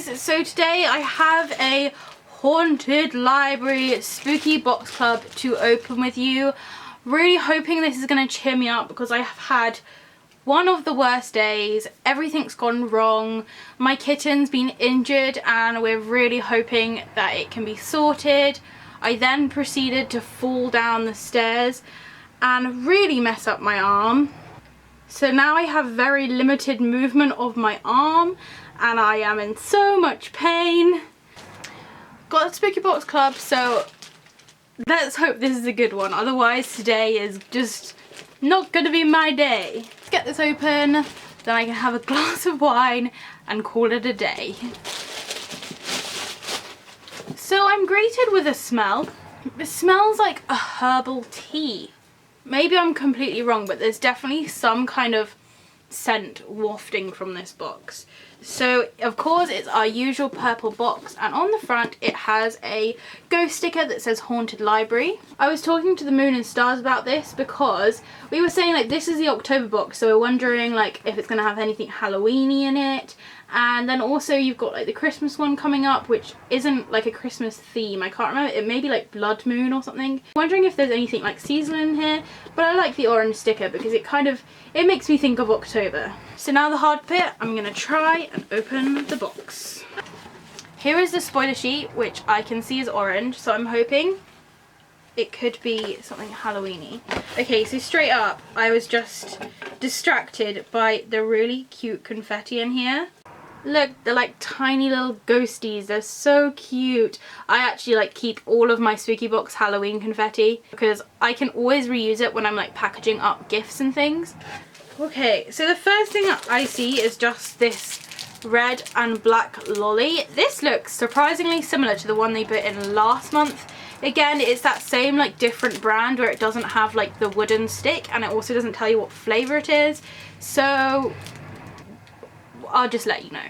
guys, so today I have a Haunted Library Spooky Box Club to open with you. Really hoping this is going to cheer me up because I have had one of the worst days. Everything's gone wrong. My kitten's been injured and we're really hoping that it can be sorted. I then proceeded to fall down the stairs and really mess up my arm. So now I have very limited movement of my arm and I am in so much pain. Got a Spooky Box Club, so let's hope this is a good one. Otherwise today is just not gonna be my day. Let's get this open, then I can have a glass of wine and call it a day. So I'm greeted with a smell. It smells like a herbal tea. Maybe I'm completely wrong, but there's definitely some kind of scent wafting from this box. So of course it's our usual purple box, and on the front it has a ghost sticker that says Haunted Library. I was talking to the Moon and Stars about this because we were saying like this is the October box, so we're wondering like if it's going to have anything Halloweeny in it. And then also you've got like the Christmas one coming up, which isn't like a Christmas theme. I can't remember, it may be like Blood Moon or something. I'm wondering if there's anything like seasonal in here, but I like the orange sticker because it makes me think of October. So now the hard bit, I'm gonna try and open the box. Here is the spoiler sheet, which I can see is orange, so I'm hoping it could be something Halloweeny. Okay, so straight up, I was just distracted by the really cute confetti in here. Look, they're like tiny little ghosties. They're so cute. I actually like keep all of my Spooky Box Halloween confetti because I can always reuse it when I'm like packaging up gifts and things. Okay, so the first thing I see is just this red and black lolly. This looks surprisingly similar to the one they put in last month. Again, it's that same like different brand where it doesn't have like the wooden stick, and it also doesn't tell you what flavour it is. So I'll just let you know.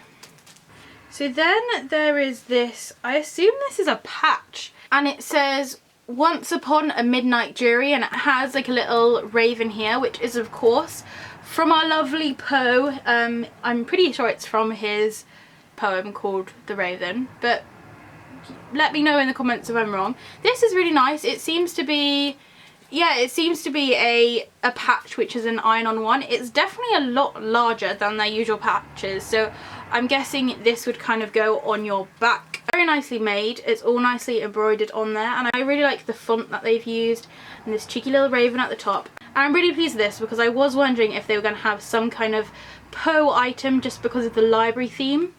So then there is this, I assume this is a patch, and it says Once Upon a Midnight Jury, and it has like a little raven here, which is of course from our lovely Poe. I'm pretty sure it's from his poem called The Raven, but let me know in the comments if I'm wrong. This is really nice. It seems to be, yeah, it seems to be a patch which is an iron-on one. It's definitely a lot larger than their usual patches, so I'm guessing this would kind of go on your back. Very nicely made. It's all nicely embroidered on there, and I really like the font that they've used and this cheeky little raven at the top. And I'm really pleased with this because I was wondering if they were going to have some kind of Poe item just because of the library theme.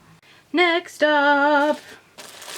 Next up.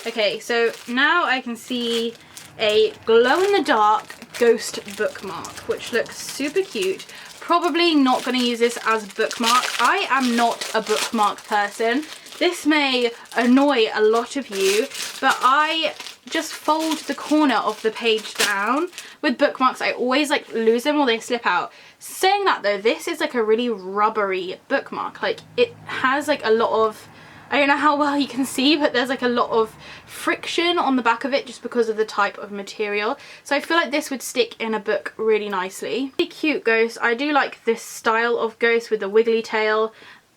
Okay, so now I can see a glow-in-the-dark ghost bookmark, which looks super cute. Probably not going to use this as a bookmark. I am not a bookmark person. This may annoy a lot of you, but I just fold the corner of the page down. With bookmarks, I always like lose them or they slip out. Saying that though, this is like a really rubbery bookmark. Like it has like a lot of, I don't know how well you can see, but there's like a lot of friction on the back of it just because of the type of material. So I feel like this would stick in a book really nicely. Really cute ghost. I do like this style of ghost with the wiggly tail,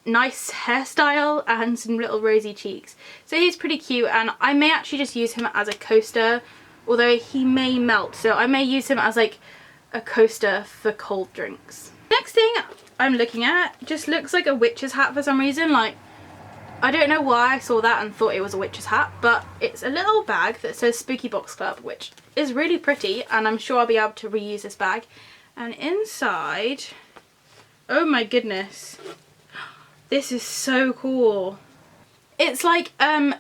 nice hairstyle and some little rosy cheeks. So he's pretty cute, and I may actually just use him as a coaster, although he may melt. So I may use him as like a coaster for cold drinks. Next thing I'm looking at just looks like a witch's hat for some reason. Like, I don't know why I saw that and thought it was a witch's hat, but it's a little bag that says Spooky Box Club, which is really pretty, and I'm sure I'll be able to reuse this bag. And inside, oh my goodness, this is so cool. It's like an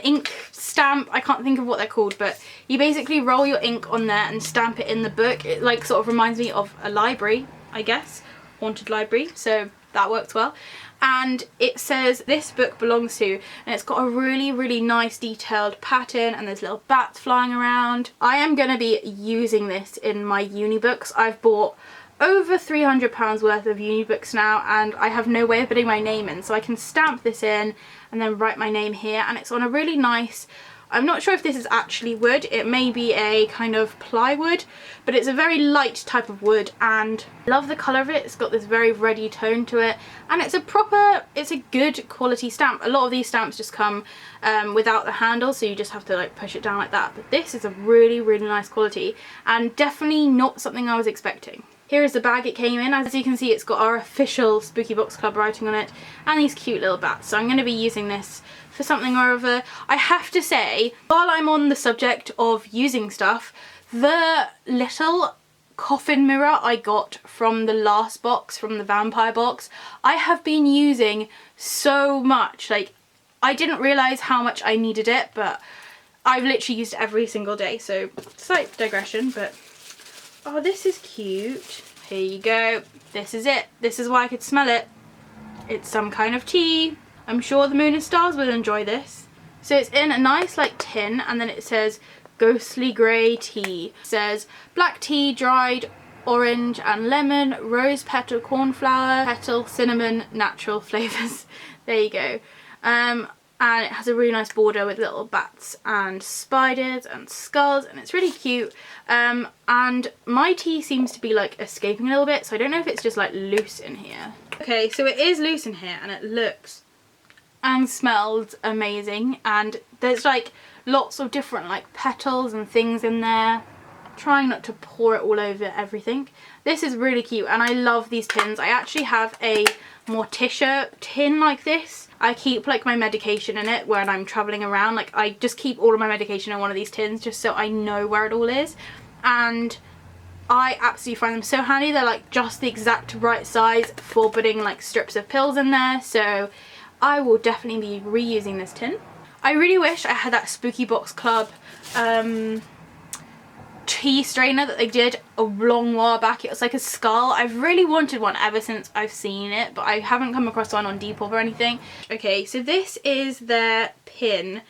ink stamp. I can't think of what they're called, but you basically roll your ink on there and stamp it in the book. It like sort of reminds me of a library, I guess, Haunted Library, so that works well. And it says this book belongs to, and it's got a really nice detailed pattern, and there's little bats flying around. I am going to be using this in my uni books. I've bought over £300 worth of uni books now, and I have no way of putting my name in, so I can stamp this in and then write my name here, and it's on a really nice I'm not sure if this is actually wood. It may be a kind of plywood, but it's a very light type of wood, and I love the colour of it. It's got this very reddy tone to it, and it's a good quality stamp. A lot of these stamps just come without the handle, so you just have to like push it down like that, but this is a really, really nice quality, and definitely not something I was expecting. Here is the bag it came in. As you can see, it's got our official Spooky Box Club writing on it and these cute little bats. So I'm going to be using this for something or other. I have to say, while I'm on the subject of using stuff, the little coffin mirror I got from the last box, from the vampire box, I have been using so much. Like, I didn't realise how much I needed it, but I've literally used it every single day. So, slight digression, but oh, this is cute. Here you go. This is it. This is why I could smell it. It's some kind of tea. I'm sure the Moon and Stars will enjoy this. So it's in a nice like tin, and then it says ghostly grey tea. It says black tea, dried orange and lemon, rose petal, cornflower petal, cinnamon, natural flavours. There you go. And it has a really nice border with little bats and spiders and skulls, and it's really cute. And my tea seems to be like escaping a little bit, so I don't know if it's just like loose in here. Okay, so it is loose in here, and it looks and smells amazing, and there's like lots of different like petals and things in there. Trying not to pour it all over everything. This is really cute, and I love these tins. I actually have a Morticia tin like this. I keep like my medication in it when I'm traveling around. Like, I just keep all of my medication in one of these tins just so I know where it all is, and I absolutely find them so handy. They're like just the exact right size for putting like strips of pills in there, so I will definitely be reusing this tin. I really wish I had that Spooky Box Club tea strainer that they did a long while back. It was like a skull. I've really wanted one ever since I've seen it, but I haven't come across one on Depop or anything. Okay, so this is their pin,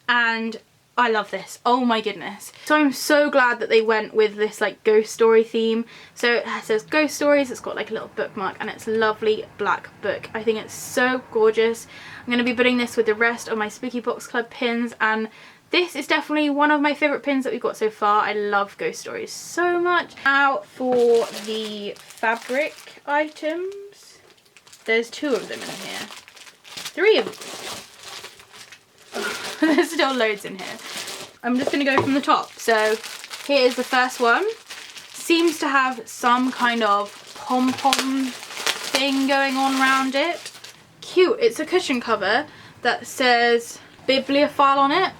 and I love this. Oh my goodness. So I'm so glad that they went with this like ghost story theme. So it says ghost stories, it's got like a little bookmark, and it's a lovely black book. I think it's so gorgeous. I'm going to be putting this with the rest of my Spooky Box Club pins, and this is definitely one of my favourite pins that we've got so far. I love ghost stories so much. Now for the fabric items. There's 2 of them in here. 3 of them. There's still loads in here. I'm just going to go from the top. So here is the first one. Seems to have some kind of pom-pom thing going on around it. Cute. It's a cushion cover that says Bibliophile on it.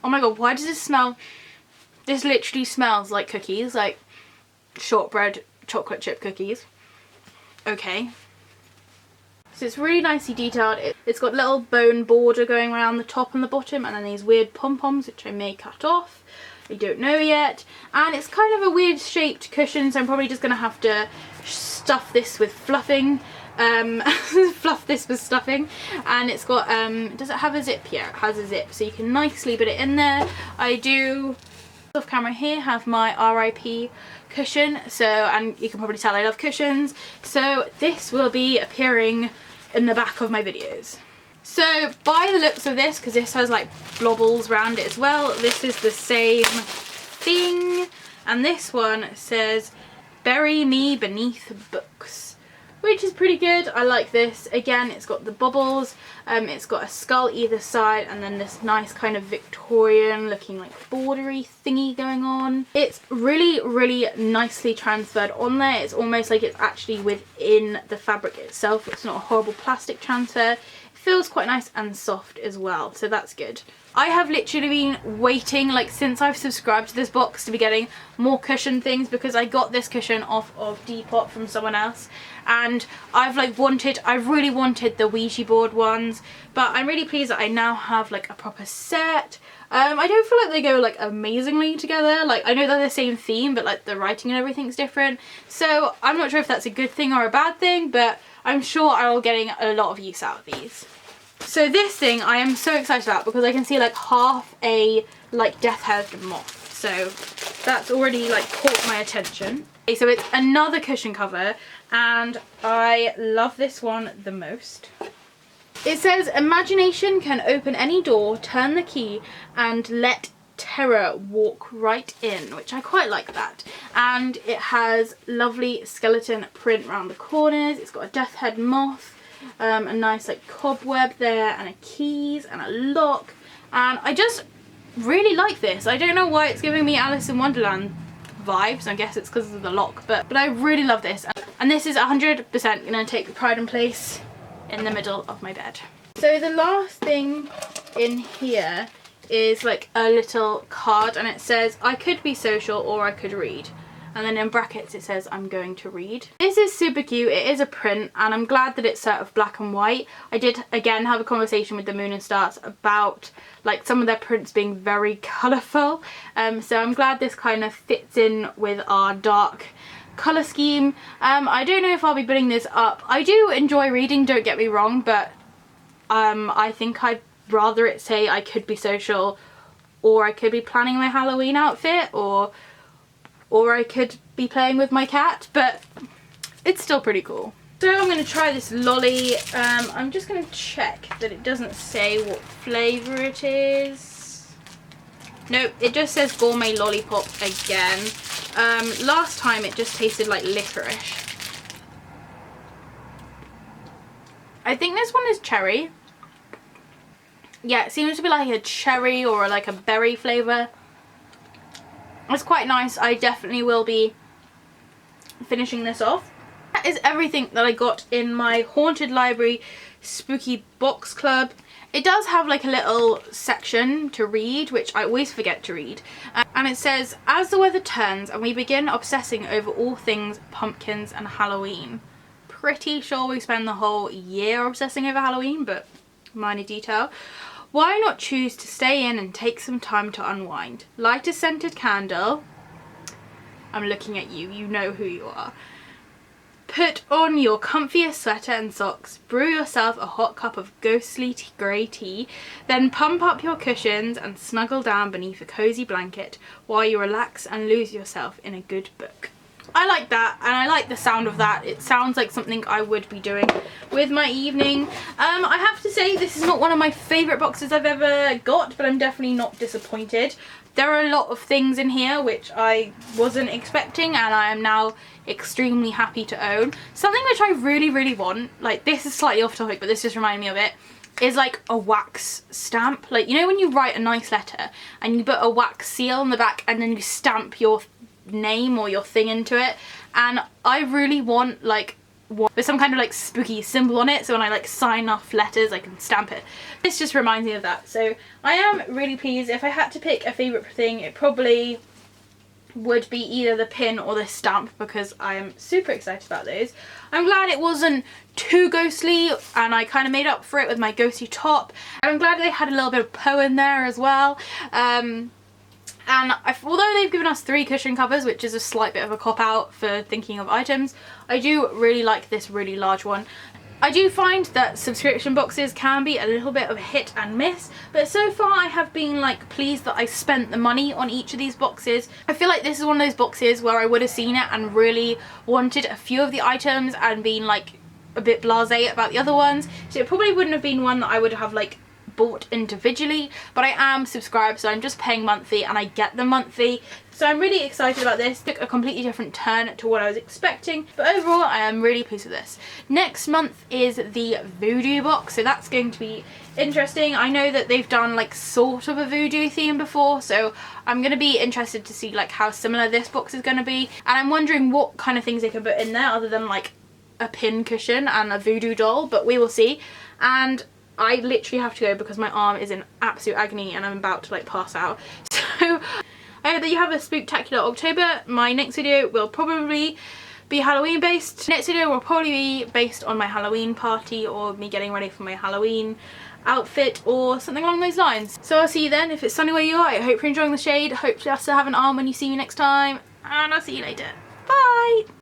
Oh my god, why does this smell? This literally smells like cookies, like shortbread chocolate chip cookies. Okay. So it's really nicely detailed. It's got little bone border going around the top and the bottom, and then these weird pom-poms which I may cut off. I don't know yet. And it's kind of a weird shaped cushion, so I'm probably just going to have to stuff this with fluffing. Fluff this with stuffing. And it's got does it have a zip? Yeah, it has a zip, so you can nicely put it in there. I do off camera here have my RIP cushion, so, and you can probably tell I love cushions, so this will be appearing in the back of my videos. So by the looks of this, because this has like blobbles around it as well, this is the same thing, and this one says bury me beneath books, which is pretty good. I like this. Again, it's got the bubbles, it's got a skull either side, and then this nice kind of Victorian looking like bordery thingy going on. It's really, really nicely transferred on there. It's almost like it's actually within the fabric itself. It's not a horrible plastic transfer. It feels quite nice and soft as well, so that's good. I have literally been waiting, like since I've subscribed to this box, to be getting more cushion things, because I got this cushion off of Depop from someone else, and I really wanted the Ouija board ones, but I'm really pleased that I now have like a proper set. I don't feel like they go like amazingly together. Like, I know they're the same theme, but like the writing and everything's different, so I'm not sure if that's a good thing or a bad thing, but I'm sure I'll getting a lot of use out of these. So this thing I am so excited about, because I can see like half a like death-headed moth, so that's already like caught my attention. Okay, so it's another cushion cover, and I love this one the most. It says, imagination can open any door, turn the key, and let terror walk right in, which I quite like that. And it has lovely skeleton print around the corners. It's got a death head moth, a nice like cobweb there, and a keys and a lock. And I just really like this. I don't know why it's giving me Alice in Wonderland vibes. I guess it's because of the lock, but I really love this. And this is 100% gonna take pride and place in the middle of my bed. So the last thing in here is like a little card, and it says, I could be social or I could read. And then in brackets it says, I'm going to read. This is super cute. It is a print, and I'm glad that it's sort of black and white. I did again have a conversation with the Moon and Stars about like some of their prints being very colourful. So I'm glad this kind of fits in with our dark colour scheme. I don't know if I'll be putting this up. I do enjoy reading, don't get me wrong, but I think I'd rather it say I could be social, or I could be planning my Halloween outfit, or I could be playing with my cat, but it's still pretty cool. So I'm going to try this lolly. I'm just going to check that it doesn't say what flavour it is. Nope, it just says gourmet lollipop again. Last time it just tasted like licorice. I think this one is cherry. Yeah, it seems to be like a cherry or like a berry flavour. It's quite nice. I definitely will be finishing this off. That is everything that I got in my Haunted Library Spooky Box Club. It does have like a little section to read, which I always forget to read. And it says, as the weather turns and we begin obsessing over all things pumpkins and Halloween. Pretty sure we spend the whole year obsessing over Halloween, but minor detail. Why not choose to stay in and take some time to unwind? Light a scented candle. I'm looking at you, you know who you are. Put on your comfiest sweater and socks, brew yourself a hot cup of ghostly grey tea, then pump up your cushions and snuggle down beneath a cosy blanket while you relax and lose yourself in a good book. I like that, and I like the sound of that. It sounds like something I would be doing with my evening. I have to say this is not one of my favourite boxes I've ever got, but I'm definitely not disappointed. There are a lot of things in here which I wasn't expecting, and I am now extremely happy to own. Something which I really want, like this is slightly off topic, but this just reminded me of it, is like a wax stamp. Like, you know when you write a nice letter and you put a wax seal on the back and then you stamp your name or your thing into it, and I really want like one with some kind of like spooky symbol on it, so when I like sign off letters I can stamp it. This just reminds me of that, so I am really pleased. If I had to pick a favourite thing, it probably would be either the pin or the stamp, because I am super excited about those. I'm glad it wasn't too ghostly, and I kind of made up for it with my ghosty top. I'm glad they had a little bit of Poe in there as well. And although they've given us 3 cushion covers, which is a slight bit of a cop-out for thinking of items, I do really like this really large one. I do find that subscription boxes can be a little bit of a hit and miss, but so far I have been like pleased that I spent the money on each of these boxes. I feel like this is one of those boxes where I would have seen it and really wanted a few of the items and been like a bit blasé about the other ones. So it probably wouldn't have been one that I would have like bought individually, but I am subscribed, so I'm just paying monthly and I get them monthly. So I'm really excited about this. It took a completely different turn to what I was expecting, but overall I am really pleased with this. Next month is the voodoo box, so that's going to be interesting. I know that they've done like sort of a voodoo theme before, so I'm going to be interested to see like how similar this box is going to be, and I'm wondering what kind of things they can put in there other than like a pin cushion and a voodoo doll, but we will see. And I literally have to go because my arm is in absolute agony and I'm about to like pass out. So I hope that you have a spooktacular October. My next video will probably be Halloween based. Next video will probably be based on my Halloween party or me getting ready for my Halloween outfit or something along those lines. So I'll see you then. If it's sunny where you are, I hope you're enjoying the shade. Hopefully I'll still have an arm when you see me next time, and I'll see you later. Bye!